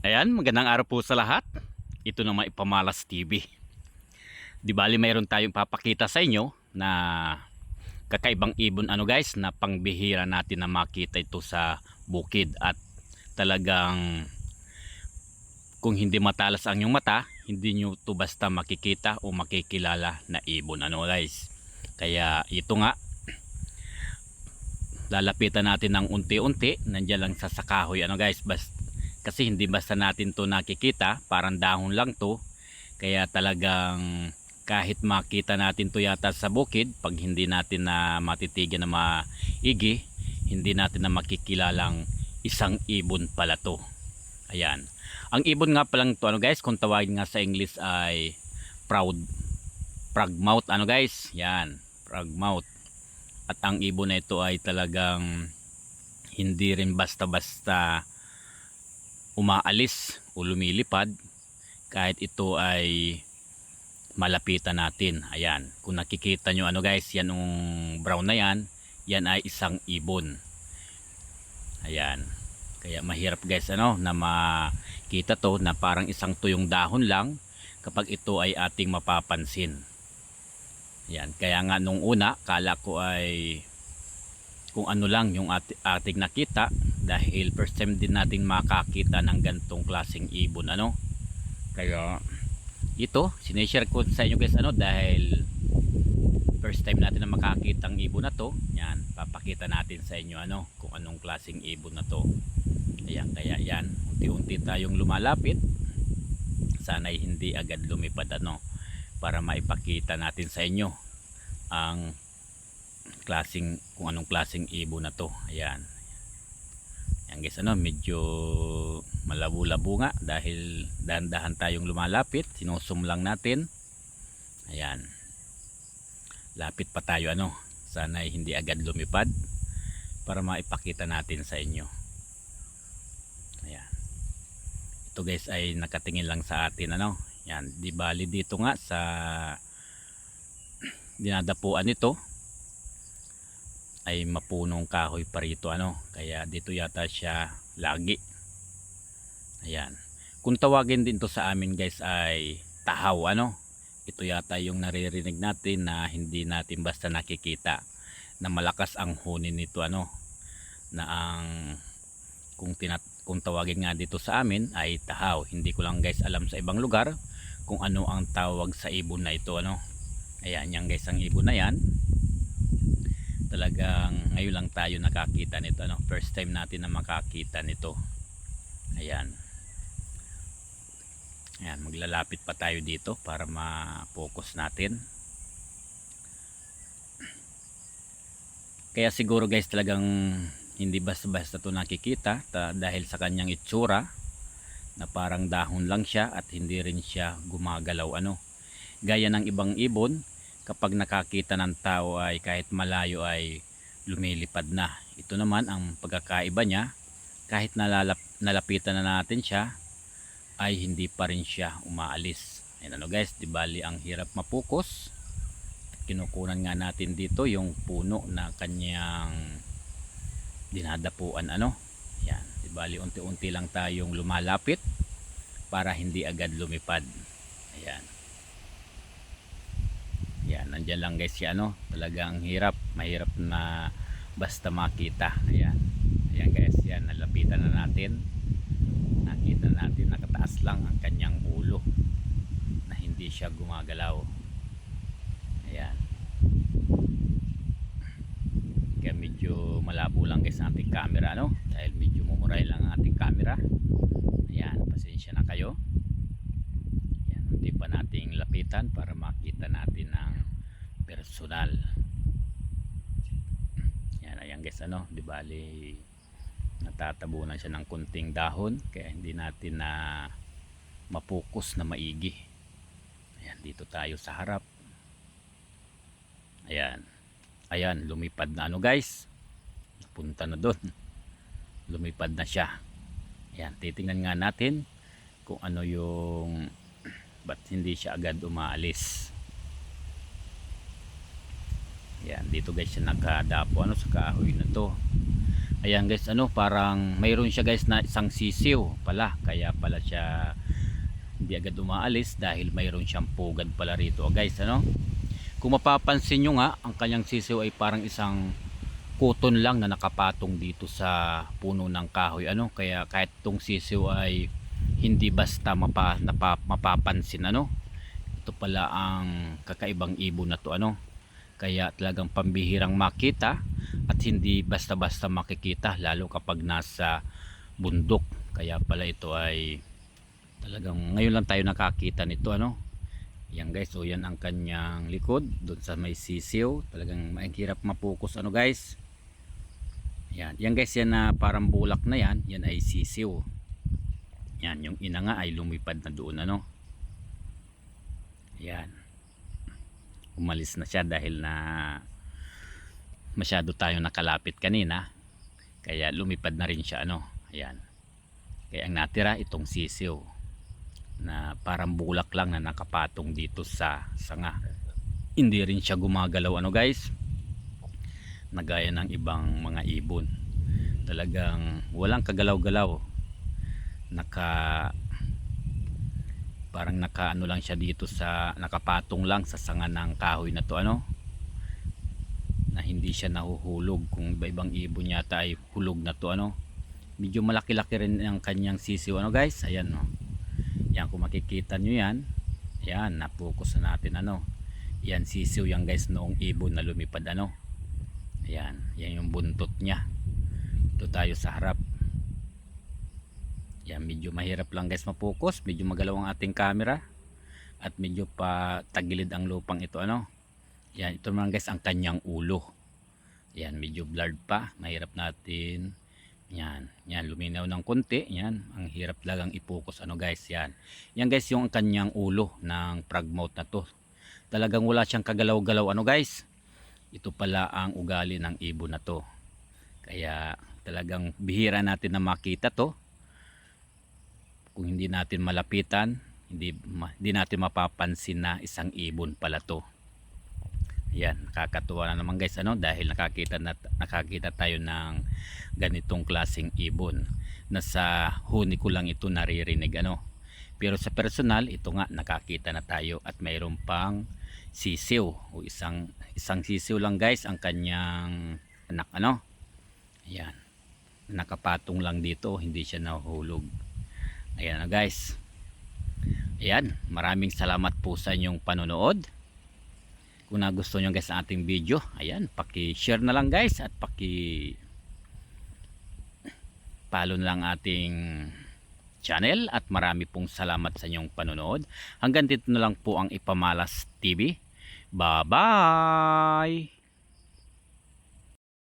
Ayan, magandang araw po sa lahat. Ito naman Ipamalas TV. Di bali mayroon tayong papakita sa inyo na kakaibang ibon guys na pangbihira natin na makita ito sa bukid at talagang kung hindi matalas ang inyong mata, hindi nyo to basta makikita o makikilala na ibon guys. Kaya ito nga, lalapitan natin ng unti-unti, nandiyan lang sa sakahoy guys, kasi hindi basta natin to nakikita, parang dahon lang to. Kaya talagang kahit makita natin to yata sa bukid, pag hindi natin na matitigan na maigi, hindi natin na makikilalang isang ibon pala to. Ayan. Ang ibon nga palang to guys, kung tawagin nga sa English ay frogmouth guys. Yan, frogmouth. At ang ibon na ito ay talagang hindi rin basta-basta umaalis o lumilipad kahit ito ay malapitan natin. Ayan, kung nakikita nyo guys, yan yung brown na yan, yan ay isang ibon. Ayan, kaya mahirap guys na makita to na parang isang tuyong dahon lang kapag ito ay ating mapapansin. Ayan, kaya nga nung una kala ko ay kung ano lang yung ating nakita, dahil first time din natin makakita ng gantong klaseng ibon kaya ito sinishare ko sa inyo guys dahil first time natin na makakita ang ibon na to. Yan, papakita natin sa inyo kung anong klaseng ibon na to. Ayan, kaya yan, unti-unti tayong lumalapit, sana'y hindi agad lumipad para maipakita natin sa inyo ang kung anong klaseng ibon na to. Ayan, yan guys medyo malabo-labo nga dahil dahan-dahan tayong lumalapit, sinusum lang natin. Ayan, lapit pa tayo sana'y hindi agad lumipad para maipakita natin sa inyo. Ayan, ito guys ay nakatingin lang sa atin yan, di bali dito nga sa dinadapuan nito ay mapunong kahoy pa rito kaya dito yata siya lagi. Ayan, kung tawagin din to sa amin guys ay tahaw ito yata yung naririnig natin na hindi natin basta nakikita, na malakas ang hunin nito na ang kung tawagin nga dito sa amin ay tahaw. Hindi ko lang guys alam sa ibang lugar kung ano ang tawag sa ibon na ito Ayan, yan guys ang ibon na yan. Talagang ngayon lang tayo nakakita nito first time natin na makakita nito. Ayan, ayan, maglalapit pa tayo dito para ma-focus natin. Kaya siguro guys talagang hindi basta-basta to nakikita dahil sa kanyang itsura na parang dahon lang siya at hindi rin siya gumagalaw gaya ng ibang ibon. Kapag nakakita ng tao ay kahit malayo ay lumilipad na. Ito naman ang pagkakaiba niya, kahit nalapitan na natin siya ay hindi pa rin siya umaalis. Ayan guys, di bali ang hirap mapokus. Kinukunan nga natin dito yung puno na kanyang dinadapuan Ayan, di bali unti-unti lang tayong lumalapit para hindi agad lumipad. Ayan, yan, nandyan lang guys siya talagang mahirap na basta makita. Ayan, ayan guys, yan, nalapitan na natin, nakita natin nakataas lang ang kanyang ulo na hindi siya gumagalaw. Ayan, kaya medyo malabo lang guys ang ating camera dahil medyo mumuray lang ang ating camera. Ayan, pasensya na kayo. Hindi pa nating lapitan para makita natin ng personal. Yan, ayan guys di bali natatabunan siya ng kunting dahon kaya hindi natin na mapokus na maigi. Ayan, dito tayo sa harap. Ayan, ayan, lumipad na guys, napunta na doon, lumipad na siya. Ayan, titingnan nga natin kung ano yung ba't hindi siya agad umaalis. Yan, dito guys siya nakadapo sa kahoy na to. Ayan guys, ano, parang mayroon siya guys na isang sisiw pala, kaya pala siya hindi agad umaalis dahil mayroon siyang pugad pala rito guys, ano. Kung mapapansin nyo nga, ang kanyang sisiw ay parang isang kuton lang na nakapatong dito sa puno ng kahoy, ano. Kaya kahit tong sisiw ay hindi basta mapapansin, ano. Ito pala ang kakaibang ibon na to, ano. Kaya talagang pambihirang makita at hindi basta-basta makikita, lalo kapag nasa bundok. Kaya pala ito ay talagang ngayon lang tayo nakakita nito, ano. Yan guys, so yan ang kanyang likod doon sa may sisiw. Talagang mahirap mapokus, ano guys. Yan guys, yan na parang bulak na yan, yan ay sisiw. Yan, yung ina nga ay lumipad na doon, ano. Yan, umalis na siya dahil na masyado tayong nakalapit kanina, kaya lumipad na rin siya, ano. Ayan, kaya ang natira itong sisiw na parang bulak lang na nakapatong dito sa sanga. Hindi rin siya gumagalaw, ano guys, nagaya ng ibang mga ibon. Talagang walang kagalaw-galaw, parang naka ano lang siya dito, sa nakapatong lang sa sanga ng kahoy na to, ano, na hindi siya nahuhulog. Kung iba-ibang ibon yata ay hulog na to, ano. Medyo malaki-laki rin ang kanyang sisiw, ano guys. Ayan, no. Yan, kung makikita nyo yan, yan, napokus na natin, ano. Yan, sisiw yan guys, noong ibon na lumipad, ano. Ayan, yan yung buntot niya. Ito tayo sa harap. Yan, medyo mahirap lang guys mapokus, medyo magalaw ang ating camera at medyo pa tagilid ang lupang ito, ano. Yan, ito naman guys ang kanyang ulo. Yan, medyo blurred pa, mahirap natin. Yan, yan, luminaw ng konti. Yan, ang hirap lagang ipokus, ano guys. Yan, yan guys yung kanyang ulo ng frogmouth na to. Talagang wala siyang kagalaw-galaw, ano guys. Ito pala ang ugali ng ibon na to. Kaya talagang bihira natin na makita to. Kung hindi natin malapitan, hindi natin mapapansin na isang ibon pala to. Yan, nakakatuwa na naman guys, ano, dahil nakakita tayo ng ganitong klaseng ibon na sa huni ko lang ito naririnig, ano. Pero sa personal, ito nga nakakita na tayo at mayroon pang sisiw o isang sisiw lang guys ang kanyang anak, ano. Ayan, nakapatong lang dito, hindi siya nahulog. Ayan na guys. Ayan, maraming salamat po sa inyong panonood. Kung nagustuhan nyo guys ang ating video, ayan, paki-share na lang guys at paki-follow na lang ating channel at marami pong salamat sa inyong panonood. Hanggang dito na lang po ang Ipamalas TV. Bye bye!